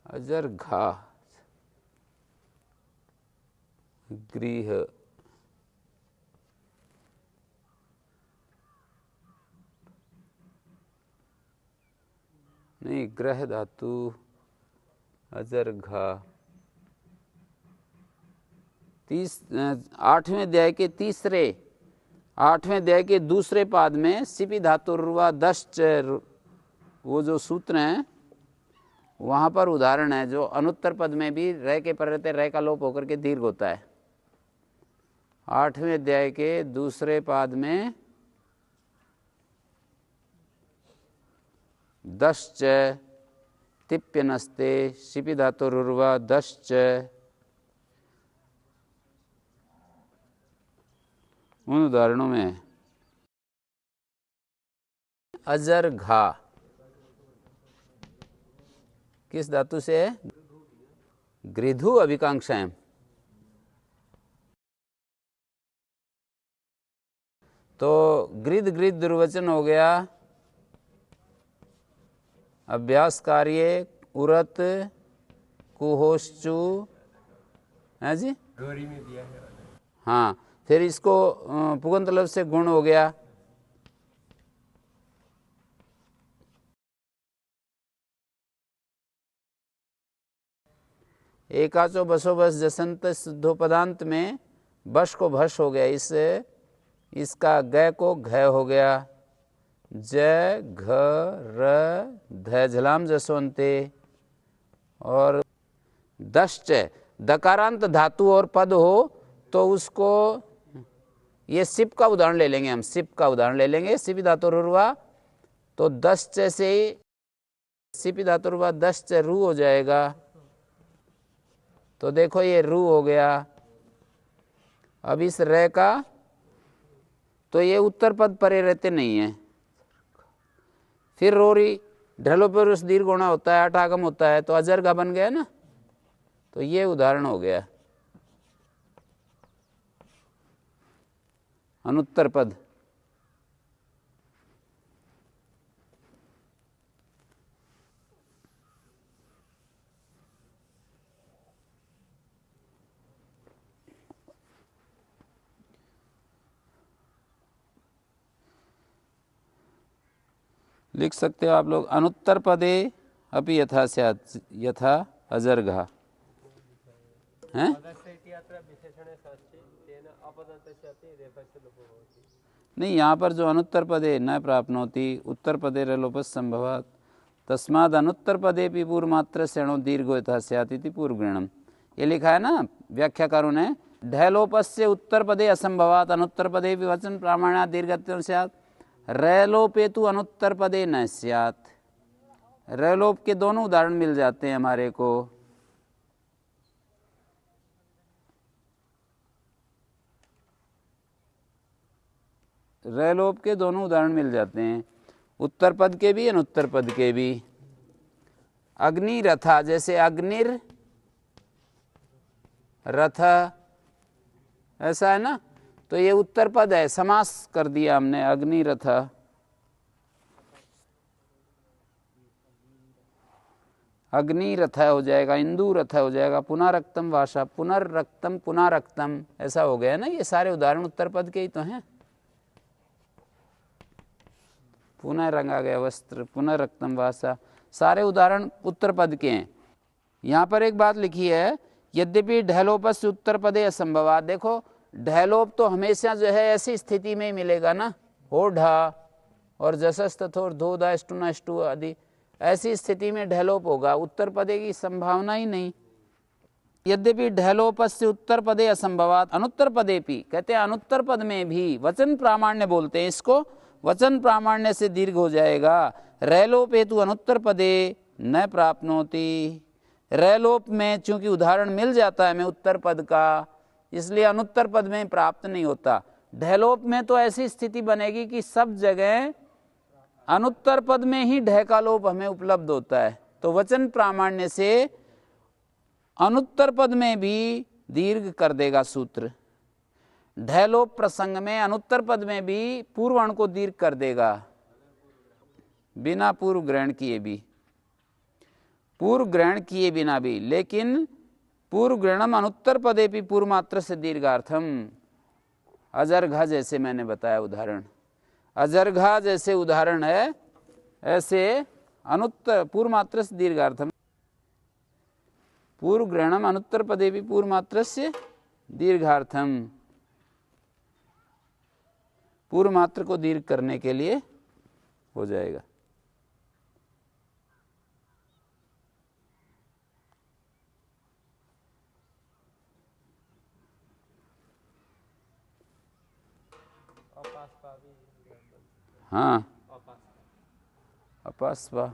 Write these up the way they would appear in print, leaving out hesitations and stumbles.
अजरघा, गृह, नहीं ग्रह धातु, अजरघा। 8वें अध्याय के तीसरे 8वें अध्याय के दूसरे पाद में सिपि धातुर्वा दश्च, वो जो सूत्र हैं वहां पर उदाहरण है जो अनुत्तर पद में भी रह के पर रहते रह का लोप होकर के दीर्घ होता है। 8वें अध्याय के दूसरे पाद में दश्च तिप्यनस्ते सिपि धातुर्वा दश्च, उन उदाहरणों में अजरघा किस धातु से है? गृधु अभिकांक्षाएं। तो गृध गृध दुर्वचन हो गया, अभ्यास कार्य उरत कुहोश्चु है जी, गौरी में दिया है। हाँ, फिर इसको पुगंत लफ्ज से गुण हो गया, एकाचो बसो बस जसंत शुद्धोपदांत में बश को भश हो गया, इसका ग को घ हो गया, ज घ र ध झलाम जसवंते। और दश्च दकारांत धातु और पद हो तो उसको, ये सिप का उदाहरण ले लेंगे हम, सिप का उदाहरण ले लेंगे, सिपि धातुर्वा तो दश्च से सिपि धातुर्वा दश्च रू हो जाएगा। तो देखो ये रू हो गया। अब इस रे का तो ये उत्तर पद परे रहते नहीं है, फिर रोरी ढलो पर उस दीर्घ होना होता है, अठागम होता है, तो अजरघा बन गया ना। तो ये उदाहरण हो गया अनुत्तर पद। लिख सकते हो आप लोग, अनुत्तर पदे अपि यथा स्यात् यथा अजरघा हैं। नहीं, यहाँ पर जो अनुत्तर पदे न प्राप्नोति उत्तर पदे रलोपस संभवात् तस्माद अनुत्तर पदे भी पूर्व मात्र सेणो दीर्घो यथा स्यात् इति पूर्वगृणम। ये लिखा है ना व्याख्याकारों ने, ढलोपस्य उत्तर पदे असंभवात् अनुत्तर पदे भी वचन प्रामाण्यात् दीर्घत्वं स्यात्, रलोपे तु अनुत्तर पदे न स्यात्। रलोप के दोनों उदाहरण मिल जाते हैं हमारे को। रलोप के दोनों उदाहरण मिल जाते हैं, उत्तर पद के भी अनुत्तर पद के भी। अग्नि रथा, जैसे अग्निर रथ ऐसा है ना, तो ये उत्तर पद है, समास कर दिया हमने, अग्नि रथ। अग्नि रथ हो जाएगा, इंदु रथ हो जाएगा, पुनरक्तम भाषा, पुनर्रक्तम पुनरक्तम, ऐसा हो गया ना। ये सारे उदाहरण उत्तर पद के ही तो हैं। पुनः रंगा गया वस्त्र, पुनर्रक्तम भाषा, सारे उदाहरण उत्तर पद के हैं। यहाँ पर एक बात लिखी है, यद्यपि ढलोपस उत्तर पदे असंभवात्। देखो ढलोप तो हमेशा जो है ऐसी स्थिति में ही मिलेगा ना, हो ढा और जसस्तथोर धो दा स्टुना स्टु आदि, ऐसी स्थिति में ढलोप होगा, उत्तर पदे की संभावना ही नहीं। यद्यपि ढलोपस्य उत्तर पदे असंभवात् अनुत्तर पदे भी, कहते हैं अनुत्तर पद में भी वचन प्रामाण्य बोलते हैं इसको, वचन प्रामाण्य से दीर्घ हो जाएगा। रलोप हेतु अनुत्तर पदे न प्राप्नोति। रलोप में चूंकि उदाहरण मिल जाता है हमें उत्तर पद का, इसलिए अनुत्तर पद में प्राप्त नहीं होता। ढलोप में तो ऐसी स्थिति बनेगी कि सब जगह अनुत्तर पद में ही ढ का लोप हमें उपलब्ध होता है, तो वचन प्रामाण्य से अनुत्तर पद में भी दीर्घ कर देगा सूत्र। ढलोप प्रसंग में अनुत्तर पद में भी पूर्वण को दीर्घ कर देगा बिना पूर्व ग्रहण किए भी। पूर्व ग्रहण किए बिना भी, लेकिन पूर्व ग्रहणम अनुत्तर पदे भी पूर्व मात्र से दीर्घार्थम। अजरघा जैसे मैंने बताया उदाहरण, अजरघा जैसे उदाहरण है, ऐसे अनुत्तर पूर्व मात्र से दीर्घार्थम, पूर्व ग्रहणम अनुत्तर पदे भी पूर्व मात्र से दीर्घार्थम, पूर्व मात्र को दीर्घ करने के लिए हो जाएगा। हाँ, अपस्वा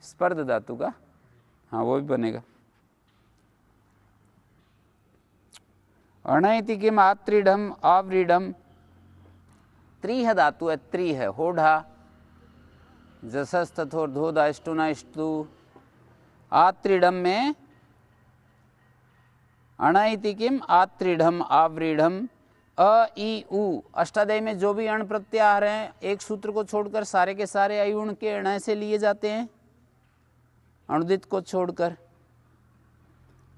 स्पर्ध धातु का, हाँ वो भी बनेगा। अणैति किम आत्रीढ़ आवरीढ़, त्रीह धातु है, त्रि है, होढ़ा जसस्तथोर्धोदाष्टुनाष्टु। आत्रीढ़ में अणैति किम आत्रीढ़ आवरीढ़, अ ई उ अष्टाध्यायी में जो भी अण प्रत्याहार हैं एक सूत्र को छोड़कर सारे के सारे अयुण के अण से लिए जाते हैं, अणुदित को छोड़कर।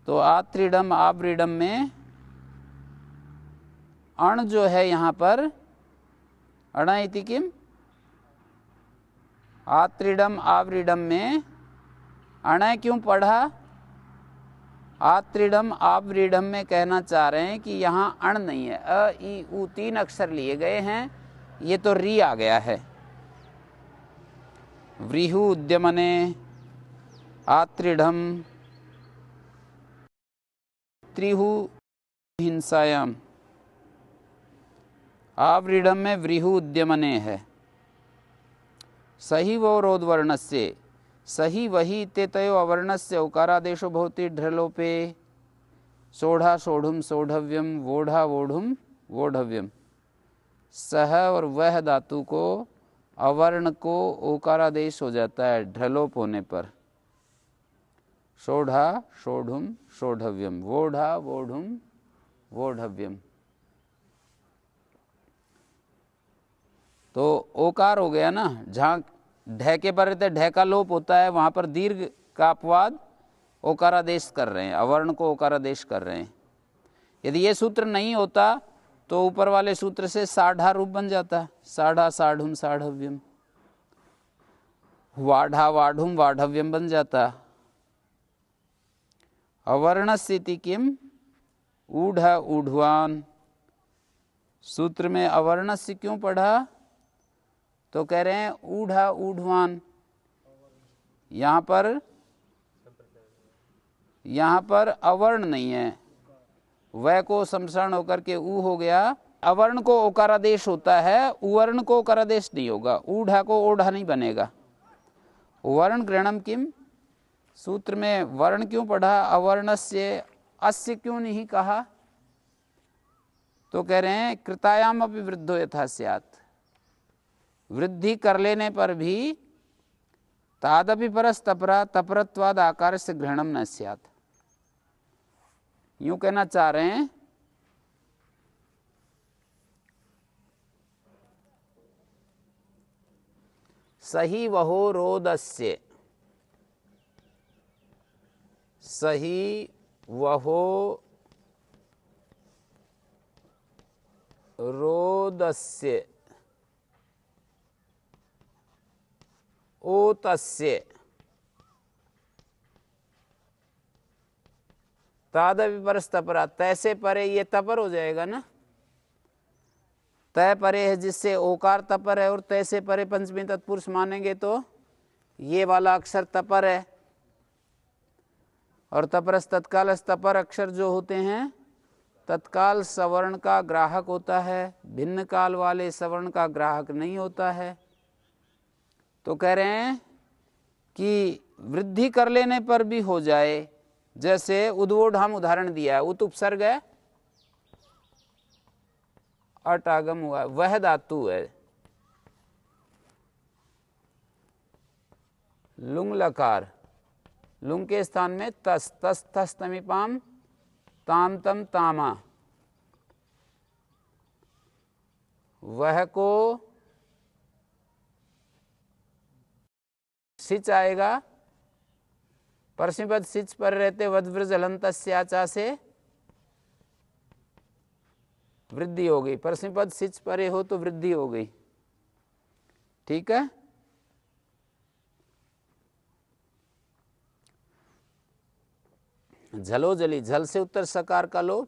तो आत्रीढ़ आवरीढ़ में अण जो है यहाँ पर अणैति किम आत्रीढ़ आवरीढ़ में अणय क्यों पढ़ा? आत्रीढ़ आवरीढ़ में कहना चाह रहे हैं कि यहाँ अण नहीं है, अ ई उ तीन अक्षर लिए गए हैं, ये तो री आ गया है। व्रीहु उद्यमने आत्रीढ़ त्रिहु हिंसायाम, आवरीढ़ में व्रीहु उद्यमने है। सही वो रोधवर्णस्य, सही वही तेतयो अवर्णस्य उकारादेशो भवति ढ्रलोपे, सोढ़ा सोढ़ुम सोढ़व्यम, वोढ़ा वोढ़ुम वोढ़व्यम। सह और वह धातु को अवर्ण को ओकारादेश हो जाता है ढ्रलोप होने पर, सोढ़ा सोढ़ुम सोढ़व्यम, वोढ़ा वोढ़ुम वोढ़व्यम। तो ओकार हो गया ना, जहाँ ढह के पर रहते ढह का लोप होता है वहाँ पर दीर्घ का अपवाद ओकारादेश कर रहे हैं, अवर्ण को ओकारादेश कर रहे हैं। यदि ये सूत्र नहीं होता तो ऊपर वाले सूत्र से साढ़ा रूप बन जाता, साढ़ा साढ़ुम साढ़व्यम, वाढ़ा वाढ़ुम वाढ़व्यम बन जाता। अवर्ण स्थिति किम ऊढ़ ऊढ़वान, सूत्र में अवर्ण से क्यों पढ़ा? तो कह रहे हैं ऊढ़ा ऊढ़वान। यहाँ पर अवर्ण नहीं है, वह को संसरण होकर के ऊ हो गया। अवर्ण को ओकारादेश होता है, उवर्ण को ओकारादेश नहीं होगा, ऊढ़ा को ओढ़ा नहीं बनेगा। वर्ण ग्रहणम किम, सूत्र में वर्ण क्यों पढ़ा? अवर्णस्य, अस्य क्यों नहीं कहा? तो कह रहे हैं कृतायाम अपि वृद्धो यथा स्यात्, वृद्धि कर लेने पर भी तादपि परस तपरा तपरत्वाद आकार से ग्रहणम न स्यात्। यूं कहना चाह रहे हैं सही वहो रोदस्य, सही वहो रोदस्य ओतस्य तादपि परस तपरा, तैसे परे, ये तपर हो जाएगा ना, तय परे है जिससे ओकार तपर है, और तैसे परे पंचमी तत्पुरुष मानेंगे तो ये वाला अक्षर तपर है। और तपरस तत्काल तपर अक्षर जो होते हैं तत्काल सवर्ण का ग्राहक होता है, भिन्न काल वाले सवर्ण का ग्राहक नहीं होता है। तो कह रहे हैं कि वृद्धि कर लेने पर भी हो जाए, जैसे उद्वोढ़ हम उदाहरण दिया है, उत उपसर्ग है, अट आगम हुआ, वह धातु है, लुंग लकार, लुंग के स्थान में तस, तस तस तमिपाम ताम तम तामा, वह को सिच आएगा परस्मैपद सिच पर रहते वद्वृज हलंतस्याचा से वृद्धि हो गई, परस्मैपद सिच परे हो तो वृद्धि हो गई। ठीक है। झलोजली, झल से उत्तर सकार का लोप,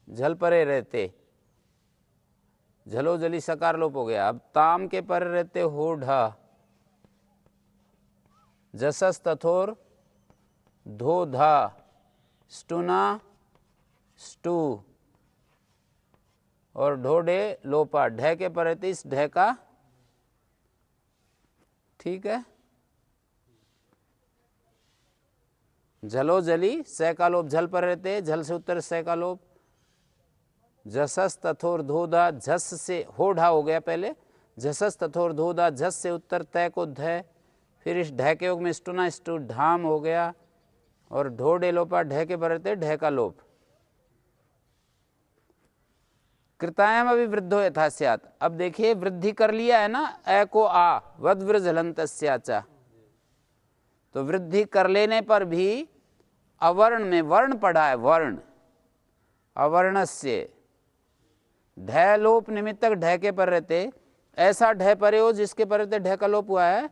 झल परे रहते, झलोजली सकार लोप हो गया। अब ताम के परे रहते हो ढा, जसस तथोर धो धा, स्टुना स्टू, और ढोडे लोपा, ढह के पर रहते इस ढह का। ठीक है। झलोजली सै का लोप, झल पर रहते, झल से उत्तर सै का लोप, झसस तथोर धोधा, झस से होढ़ा हो गया पहले, झसस तथोर धोधा, झस से उत्तर तय को ध, फिर इस ढह के योग में स्टुना स्टू ढाम हो गया, और ढोडे लोपा, ढह के पर रहते ढह का लोप। कृतायाम अभी वृद्धो यथा स्यात्। अब देखिए वृद्धि कर लिया है ना, ए को आ वद्वृज हलंतस्याचा, तो वृद्धि कर लेने पर भी अवर्ण में वर्ण पढ़ा है, वर्ण अवर्णस्य ढह लोप निमित्तक ढह के पर रहते, ऐसा ढह परे हो जिसके पर रहते ढह का लोप हुआ है,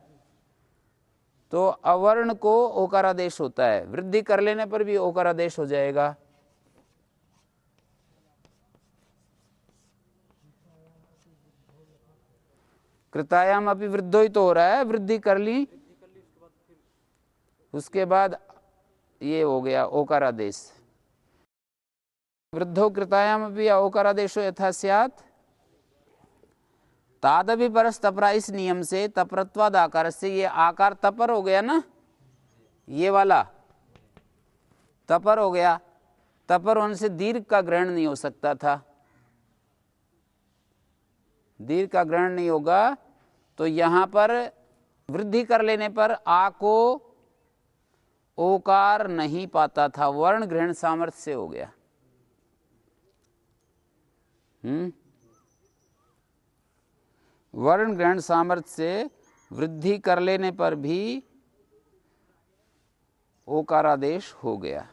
तो अवर्ण को ओकारादेश होता है। वृद्धि कर लेने पर भी ओकारादेश हो जाएगा। कृतायाम अभी वृद्धो ही तो हो रहा है, वृद्धि कर ली उसके बाद ये हो गया ओकारादेश। वृद्धो कृतायाम अभी ओकारादेशो यथा स्यात्, तादपि परस तपरा, इस नियम से तपरत्वाद आकार से, ये आकार तपर हो गया ना, ये वाला तपर हो गया, तपर होने से दीर्घ का ग्रहण नहीं हो सकता था, दीर्घ का ग्रहण नहीं होगा, तो यहां पर वृद्धि कर लेने पर आ को ओकार नहीं पाता था, वर्ण ग्रहण सामर्थ्य से हो गया। वर्ण ग्रहण सामर्थ्य से वृद्धि कर लेने पर भी ओकारादेश हो गया।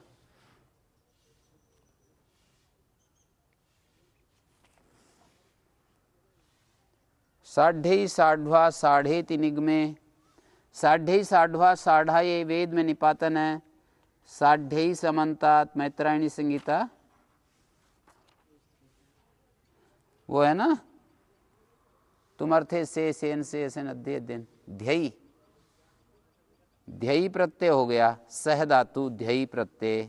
साढ़े साढ़वा साढ़े तिनिग्मे, साढ़े साढ़वा साढ़ा ये वेद में निपातन है, साढ़े समन्तात मैत्रायणी संगीता वो है ना, तुम अर्थे से सेन से ऐसे अध्यय दिन, ध्ययी ध्ययी प्रत्यय हो गया, सह धातु ध्ययी प्रत्यय,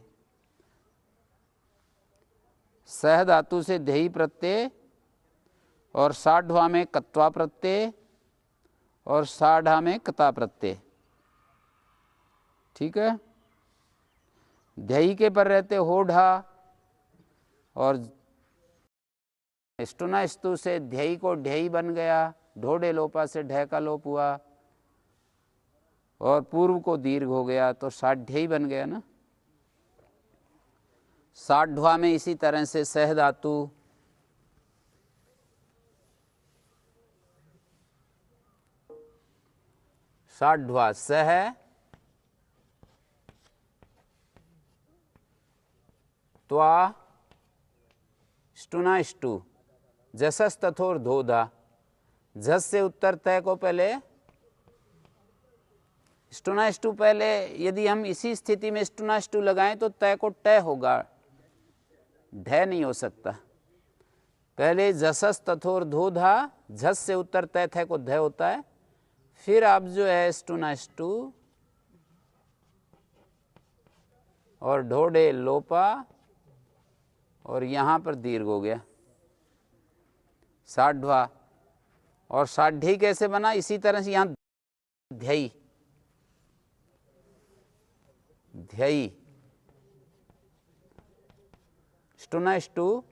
सह धातु से ध्ययी प्रत्यय, और साढ़वा में कत्वा प्रत्यय, और साढ़ा में कता प्रत्यय। ठीक है। ध्ययी के पर रहते होढ़ा, और स्टुना स्तु से ध्ययी को ढेयी बन गया, ढोडे लोपा से ढह का लोप हुआ, और पूर्व को दीर्घ हो गया, तो साढ़्यई बन गया ना। साढ़वा में इसी तरह से सह धातु, साढ़वा सह त्वा स्टुना स्टु, जसस तथोर धोधा, झस से उत्तर तय को पहले स्टुना स्टू पहले, यदि हम इसी स्थिति में स्टुना स्टू लगाएं तो तय को टय होगा, ढय नहीं हो सकता। पहले जसस तथोर धोधा, झस से उत्तर तय थे को धय होता है, फिर आप जो है स्टुना स्टू और ढोडे लोपा, और यहां पर दीर्घ हो गया साढ़वा। और साढ़ी कैसे बना, इसी तरह से यहां ध्ययी ध्ययी स्टुना स्टू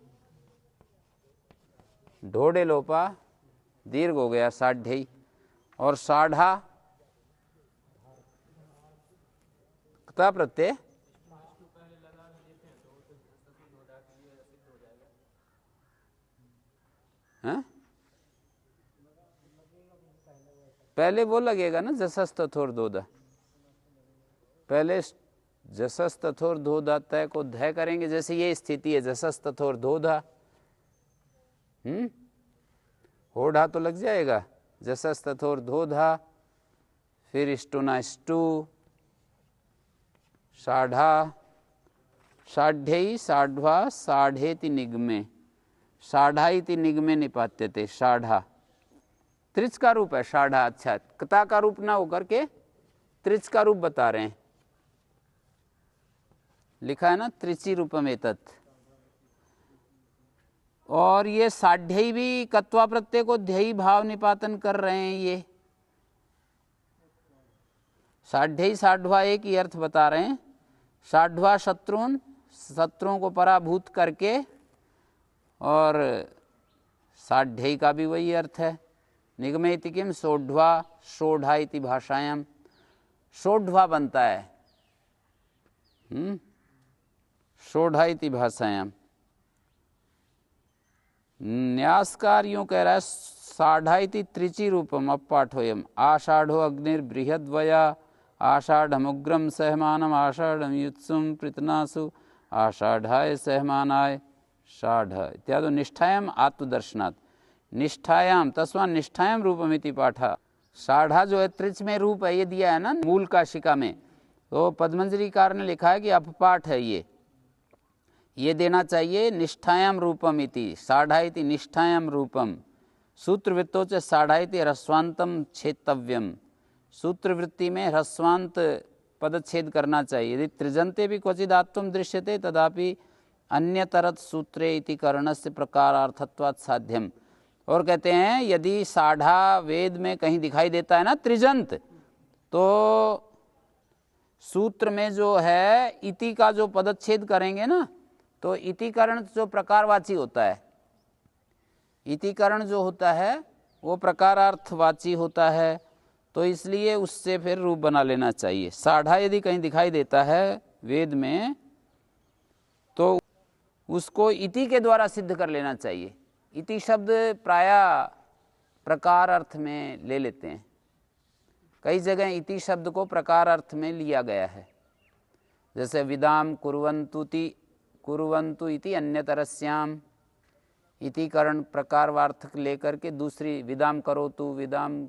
ढोडे लोपा दीर्घ हो गया साढ़ी, और साढ़ा कता प्रत्यय पहले वो लगेगा ना, जसस तथोर दोदा पहले जसस तथोर धोधा तय को धय करेंगे, जैसे ये स्थिति है जसस तथोर धोधा, होढ़ा तो लग जाएगा, जसस तथोर धोधा, फिर स्टुना स्टू, साढ़ा, साढ़्यई साढ़वा साढ़ेति निगमे, साढ़ाइति निगमे निपात्यते, साढ़ा त्रिच का रूप है साढ़ा। अच्छा, कता का रूप ना होकर के त्रिच का रूप बता रहे हैं, लिखा है ना त्रिची रूपम एतत्। और ये साढ़्यई भी कत्वा प्रत्यय को ध्ययी भाव निपातन कर रहे हैं। ये साढ़्यई साढ़वा एक ही अर्थ बता रहे हैं, साढ़वा शत्रुन, शत्रुओं को पराभूत करके, और साढ़्यई का भी वही अर्थ है। निगमेति किम सोढ़वा सोढ़ा इति भाषायाम, सोढ़वा बनता है, सोढ़ा इति भाषायाम। न्यासकार यूं कह रहा है साढ़ा इति त्रिची रूपम अपाठोयम, आषाढ़ो अग्निर्बृहद्वया आषाढ़मुग्रम सहमानम आषाढ़म युत्सुम पृतनासु आषाढ़ाय सहमानाय षाढ़ इत्यादि निष्ठायाम आत्मदर्शनात्, निष्ठायाम तस्मा निष्ठायाम रूपमिति पाठा। साढ़ा जो है त्रिच में रूप है, ये दिया है ना मूल काशिका में, तो पद्मंजरीकार ने लिखा है कि अपपाठ है, ये देना चाहिए निष्ठायाम रूपम इति, साढ़ा इति निष्ठायाम रूपम। सूत्रवृत्तों च साढ़ा इति ह्रस्वांतम छेतव्यम, सूत्रवृत्ति में ह्रस्वांत पदच्छेद करना चाहिए। यदि त्रिजंते भी क्वचिदात्वम दृश्यते तदापि अन्यतरत सूत्रे इति करणस्य प्रकारार्थत्वात् साध्यम। और कहते हैं यदि साढ़ा वेद में कहीं दिखाई देता है ना त्रिजंत, तो सूत्र में जो है इति का जो पदच्छेद करेंगे ना, तो इतिकरण जो प्रकारवाची होता है, इतिकरण जो होता है वो प्रकारार्थवाची होता है, तो इसलिए उससे फिर रूप बना लेना चाहिए। साढ़ा यदि कहीं दिखाई देता है वेद में तो उसको इति के द्वारा सिद्ध कर लेना चाहिए। इति शब्द प्रायः प्रकार अर्थ में ले लेते हैं, कई जगह इति शब्द को प्रकार अर्थ में लिया गया है, जैसे विदाम कुर्वन्तु इति अन्यतरस्याम, इति करण प्रकारवार्थक लेकर के दूसरी विदाम करोतु, विदाम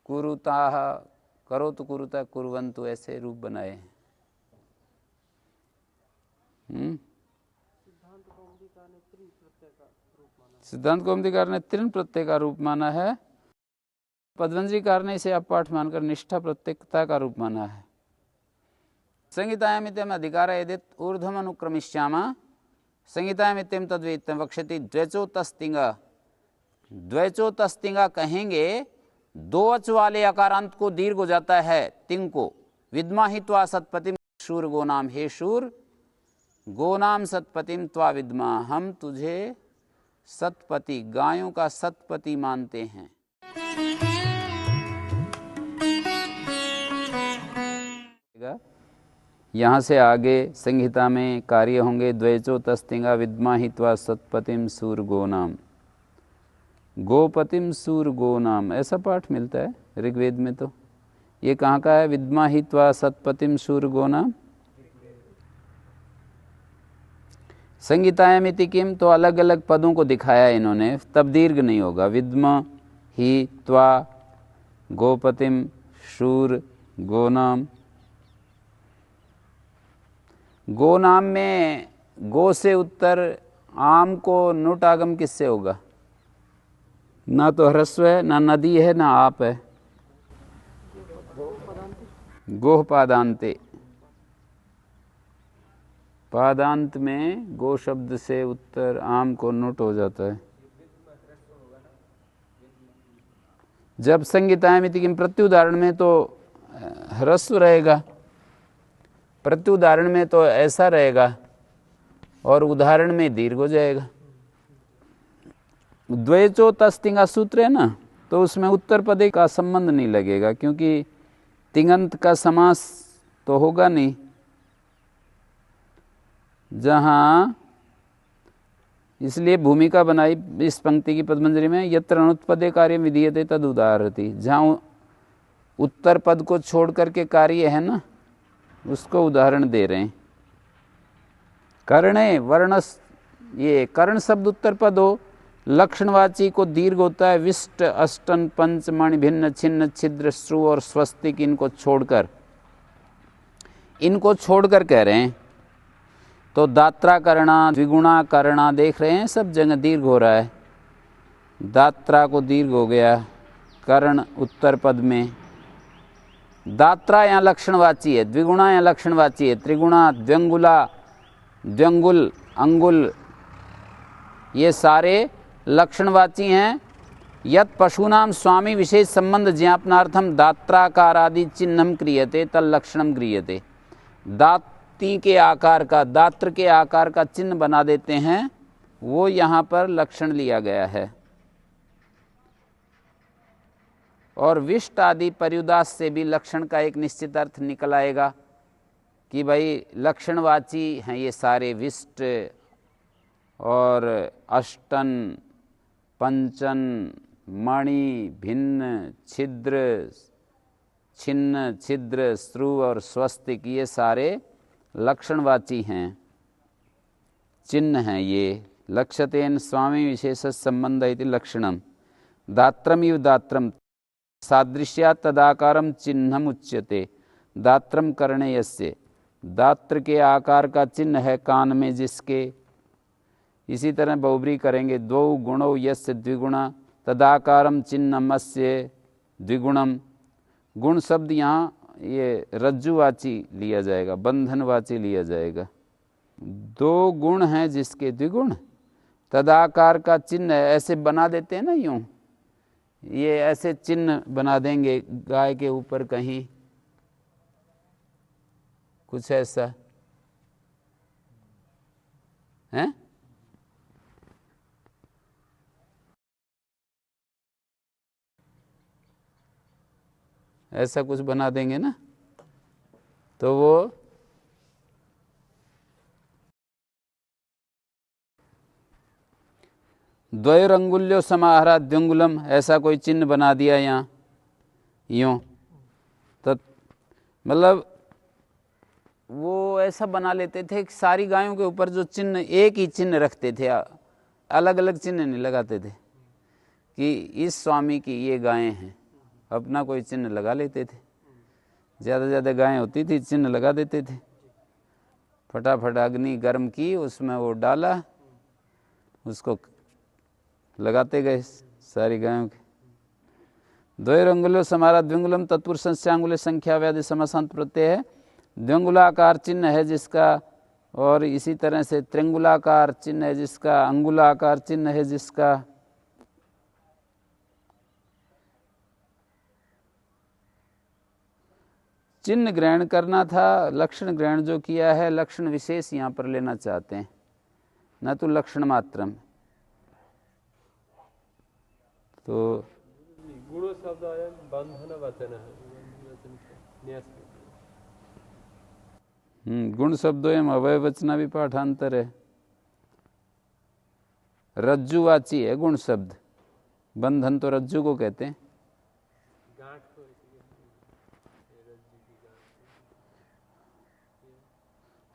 कुरुताः करोतु कुरुता कुर्वन्तु, ऐसे रूप बनाए हैं। सिद्धांत कौमुदीकार ने त्रिन प्रत्यय का रूप माना है, पद्मंजरीकार ने इसे अपाठ मानकर निष्ठा प्रत्येकता का रूप माना है। संहितायामित्यम अधिकार यदित ऊर्ध्वम अनुक्रमिष्यामा, संहितायामित्यम तद्वेदितम वक्ष्यति द्वैचो तस्तिंगा, द्वैचो तस्तिंगा कहेंगे दो अच वाले अकारांत को दीर्घ हो जाता है तिंग को, विद्माहि त्वा सतपतिम शूर गोनाम, हे शूर गोनाम सतपतिम त्वा विद्मा, हम तुझे सतपति गायों का सतपति मानते हैं। यहाँ से आगे संहिता में कार्य होंगे द्वैचो तस्तिंगा विद्माहि त्वा सतपतिम सूर गोनाम, गोपतिम सूर गोनाम, ऐसा पाठ मिलता है ऋग्वेद में। तो ये कहाँ का है? विद्माहि त्वा सतपतिम सूर गोनाम। संहितायामिति किम, तो अलग अलग पदों को दिखाया इन्होंने, तब दीर्घ नहीं होगा। विद्मा ही त्वा गोपतिम शूर गोनाम। गोनाम में गो से उत्तर आम को नुट आगम किससे होगा? ना तो ह्रस्व है, ना नदी है, ना आप है। गोह पादांते, पादांत में गो शब्द से उत्तर आम को नुट हो जाता है। जब संहितायामिति किम प्रत्युदाहरण में तो ह्रस्व रहेगा, प्रत्युदाहरण में तो ऐसा रहेगा, और उदाहरण में दीर्घ हो जाएगा। द्वैचो तस्तिंगा सूत्र है ना, तो उसमें उत्तर पदे का संबंध नहीं लगेगा, क्योंकि तिङंत का समास तो होगा नहीं। जहाँ इसलिए भूमिका बनाई इस पंक्ति की पद्मंजरी में, यत्र अनुत्पदे कार्य विधीयते तद उदाहरति, जहाँ उत्तर पद को छोड़ करके कार्य है ना, उसको उदाहरण दे रहे हैं। कर्णे वर्णस, ये कर्ण शब्द उत्तर पद हो, लक्षणवाची को दीर्घ होता है, विष्ट अष्टन पंच मणि भिन्न छिन्न छिद्र श्रु और स्वस्तिक, इनको छोड़कर कह रहे हैं। तो दात्रा करना, द्विगुणा करना, देख रहे हैं सब जगह दीर्घ हो रहा है। दात्रा को दीर्घ हो गया कर्ण उत्तर पद में। दात्रा यहाँ लक्षणवाची है, द्विगुणा यहाँ लक्षणवाची है, त्रिगुणा, द्व्यंगुला, द्व्यंगुल, अंगुल, ये सारे लक्षणवाची हैं। यत् पशूनां स्वामी विशेष संबंध ज्ञापनार्थम दात्राकारादि चिन्हम क्रियते तल्लक्षणम गृह्यते। दाती के आकार का, दात्र के आकार का चिन्ह बना देते हैं, वो यहाँ पर लक्षण लिया गया है। और विष्ट आदि पर्युदास से भी लक्षण का एक निश्चित अर्थ निकल आएगा कि भाई लक्षणवाची हैं ये सारे, विष्ट और अष्टन, पंचन, मणि, भिन्न, छिद्र, छिन्न, छिद्र, श्रु और स्वस्तिक, ये सारे लक्षणवाची हैं, चिन्ह हैं ये। लक्ष्यतेन स्वामी विशेष संबंध इति लक्षणम। दात्रम इव दात्रम सादृश्यात् तदाकारम चिन्हम उच्यते। दात्रम कर्णे यस्य, दात्र के आकार का चिन्ह है कान में जिसके। इसी तरह बहुब्री करेंगे, द्वौ गुणौ यस्य द्विगुणा तदाकारम चिन्हमस्य द्विगुणम। गुण शब्द यहाँ ये रज्जुवाची लिया जाएगा, बंधनवाची लिया जाएगा। दो गुण हैं जिसके द्विगुण, तदाकार का चिन्ह ऐसे बना देते हैं ना, यूं ये ऐसे चिन्ह बना देंगे गाय के ऊपर कहीं, कुछ ऐसा है। ऐसा कुछ बना देंगे ना, तो वो द्वयोरंगुल्यो समाहरा द्व्यंगुलम, ऐसा कोई चिन्ह बना दिया यहाँ यूं, तो मतलब वो ऐसा बना लेते थे कि सारी गायों के ऊपर जो चिन्ह, एक ही चिन्ह रखते थे, अलग अलग चिन्ह नहीं लगाते थे कि इस स्वामी की ये गायें हैं, अपना कोई चिन्ह लगा लेते थे। ज़्यादा से ज़्यादा गायें होती थी, चिन्ह लगा देते थे। फटाफट अग्नि गर्म की, उसमें वो डाला, उसको लगाते गए सारी गायों के। द्वयोरंगुल्यो समारा द्व्यंगुलम तत्पुरुष संख्यांगुल्य संख्या व्याधि समासांत प्रत्यय है। द्व्यंगुलाकार चिन्ह है जिसका, और इसी तरह से त्रिंगुलाकार चिन्ह है जिसका, अंगुलाकार चिन्ह है जिसका। चिन्ह ग्रहण करना था, लक्षण ग्रहण जो किया है, लक्षण विशेष यहाँ पर लेना चाहते हैं, न तो लक्षण मात्रम। तो गुण शब्द आया, बंधन वचन है, गुण शब्दों एवं अवय वचना भी पाठांतर है। रज्जुवाची है गुण शब्द, बंधन तो रज्जु को कहते हैं।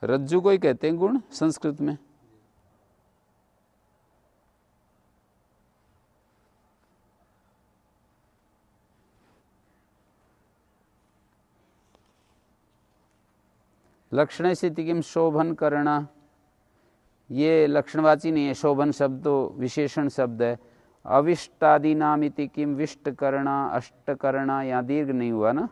रज्जु को ही कहते हैं गुण संस्कृत में। लक्षण स्थिति किम शोभन करना, ये लक्षणवाची नहीं है, शोभन शब्द तो विशेषण शब्द है। अविष्टादि नाम इति किम विष्ट करना, अष्ट करना, यहाँ दीर्घ नहीं हुआ ना,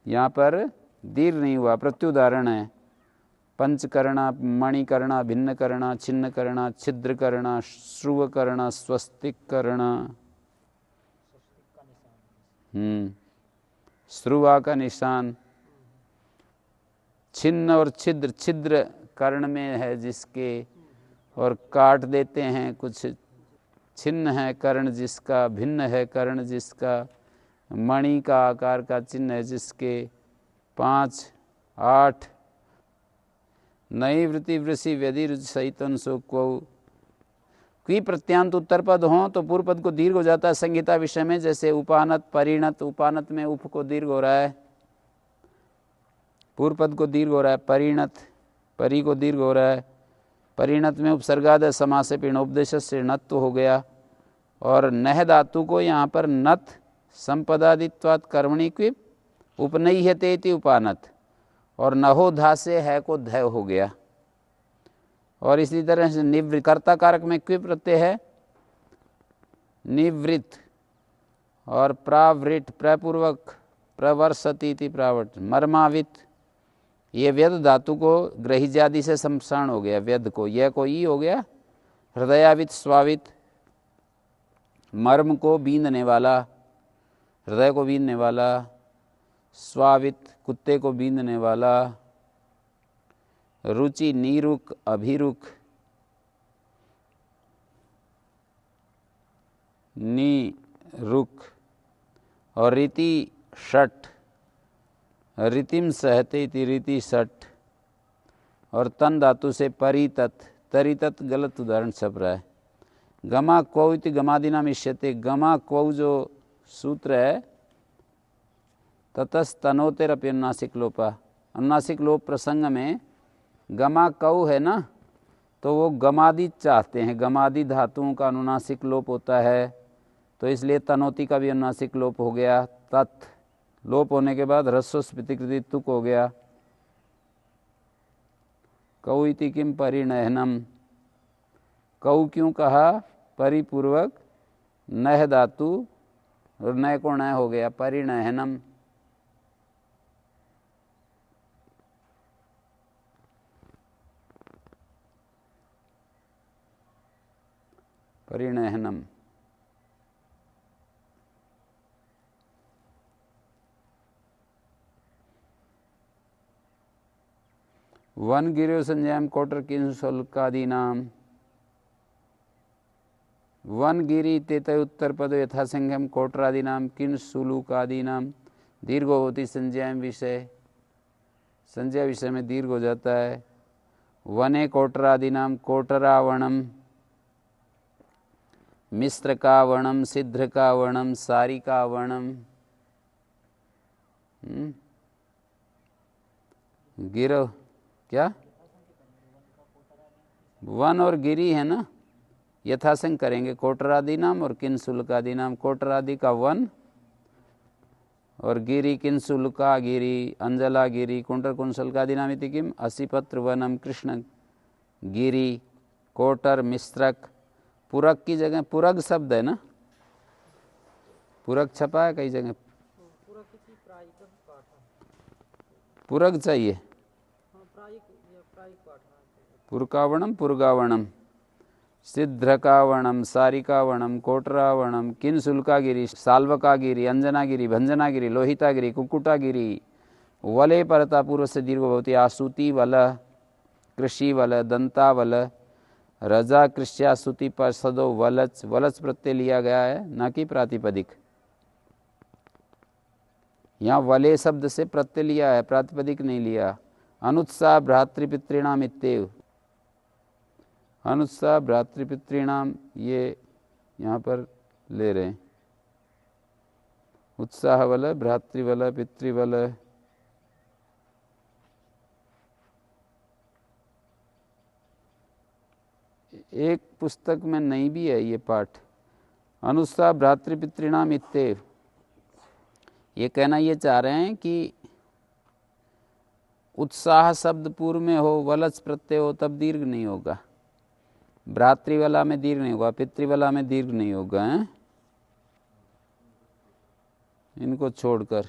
यहाँ पर दीर्घ नहीं हुआ, प्रत्युदाहरण है। पंच करना, मणि करना, भिन्न करना, छिन्न करना, छिद्र करना, श्रुव करना, स्वस्तिक करना। श्रुवा का निशान, छिन्न और छिद्र, छिद्र कर्ण में है जिसके, और काट देते हैं कुछ। छिन्न है कर्ण जिसका, भिन्न है कर्ण जिसका, मणि का आकार का चिन्ह है जिसके। 5, 8 नई वृत्ति वृषि व्यधि सहितन सो क्वौ, क्वी प्रत्यांत उत्तर पद हों तो पूर्व पद को दीर्घ हो जाता है संहिता विषय में, जैसे उपानत, परिणत। उपानत में उप को दीर्घ हो रहा है, पूर्व पद को दीर्घ हो रहा है। परिणत, परि को दीर्घ हो रहा है। परिणत में उपसर्गाद समास से पिणोपदेश से नत्व हो गया। और नह धातु को यहाँ पर नत संपदादित्वात् कर्मणि क्विप उपनय्यते इति उपानत, और नहो धा से है को ध हो गया। और इसी तरह से निवृत्त, कर्ता कारक में क्विप प्रत्यय है निवृत्त, और प्रावृत, प्रपूर्वक, प्रवर्षति इति प्रावृत। मर्मावित, ये व्यद धातु को ग्रहिजादि से संसारण हो गया, व्यद को, यह को ई हो गया। हृदयावित, स्वावित, मर्म को बींदने वाला, हृदय को बींदने वाला। स्वावित, कुत्ते को बींदने वाला। रुचि, नीरुक, अभिरुक, नी रुक। और रीति षट, रीतिम सहते इति रीति षट। और तन धातु से परितत, तरितत गलत उदाहरण छप रहा है। गमा क्वौ इति गमादिनाम इष्यते, गमा क्वौ जो सूत्र है, ततस्तनोतेरपि अनुनासिक लोपा। अनुनासिक लोप प्रसंग में गमा कौ है ना, तो वो गमादि चाहते हैं, गमादि धातुओं का अनुनासिक लोप होता है, तो इसलिए तनोति का भी अनुनासिक लोप हो गया। तत् लोप होने के बाद ह्रस्वस्फीतिकृति तुक हो गया। कौ इति किम परिणयनम, कौ क्यों कहा, परिपूर्वक नह धातु और नय को नय हो गया, परिणयनम। परिणयनम। वन गिरो संज्ञाम कोटर किंसुल्कादीनाम। वन गिरी तेत उत्तर पदो यथासंख्यम कोटरादीनाम किंसुलुकादीनाम। दीर्घ होती संज्ञाम विषय, संज्ञा विषय में दीर्घ हो जाता है। वने कोटरादीनाम कोटरावणम, मिश्र का वर्णम, सिद्ध का वर्णम, सारी का वर्णम। गिरो क्या, वन और गिरी है ना, यथासंग करेंगे। कोटरादि नाम और किंसुलकादि नाम। कोटरादि का वन और गिरी, किंसुलका गिरी, अंजला गिरी, कुंटर कुंसलकादि नाम इति किम असिपत्र वनम कृष्ण गिरी। कोटर, मिश्रक। पूरक की जगह पूरक शब्द है ना, पूरक छपा है कई जगह, पूरक चाहिए। पुरकावणम, पुरगावणम, सिद्ध्रकावणम, सारिकावणम, कोटरावणम, किंसुलकागिरी, साल्वकागिरी, अंजनागिरी, भंजनागिरी, लोहितागिरी, कुक्कुटागिरी। वले परता पूर्व से दीर्घ भवति। आसूति वल, कृषि वल, दंतावल, रजा कृष्यासुति पर सदो वलच। वलच प्रत्यय लिया गया है, न कि प्रातिपदिक। यहाँ वले शब्द से प्रत्यय लिया है, प्रातिपदिक नहीं लिया। अनुत्साह भ्रातृपितृणाम इत्येव। अनुत्साह भ्रातृपितृणाम, ये यहाँ पर ले रहे हैं। उत्साह वल, भ्रातृवल, पितृवल। एक पुस्तक में नहीं भी है ये पाठ। अनुत्साह भ्रातृपितृणाम इत्येव, ये कहना ये चाह रहे हैं कि उत्साह शब्द पूर्व में हो, वलच प्रत्यय हो, तब दीर्घ नहीं होगा। भ्रातृवला में दीर्घ नहीं होगा, पितृवला में दीर्घ नहीं होगा है? इनको छोड़कर।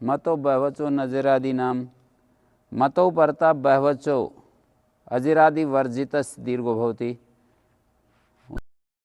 मतो बहवचो नजरादि नाम। मतो परता बहवचो अजिरादि वर्जितस दीर्घो भवति।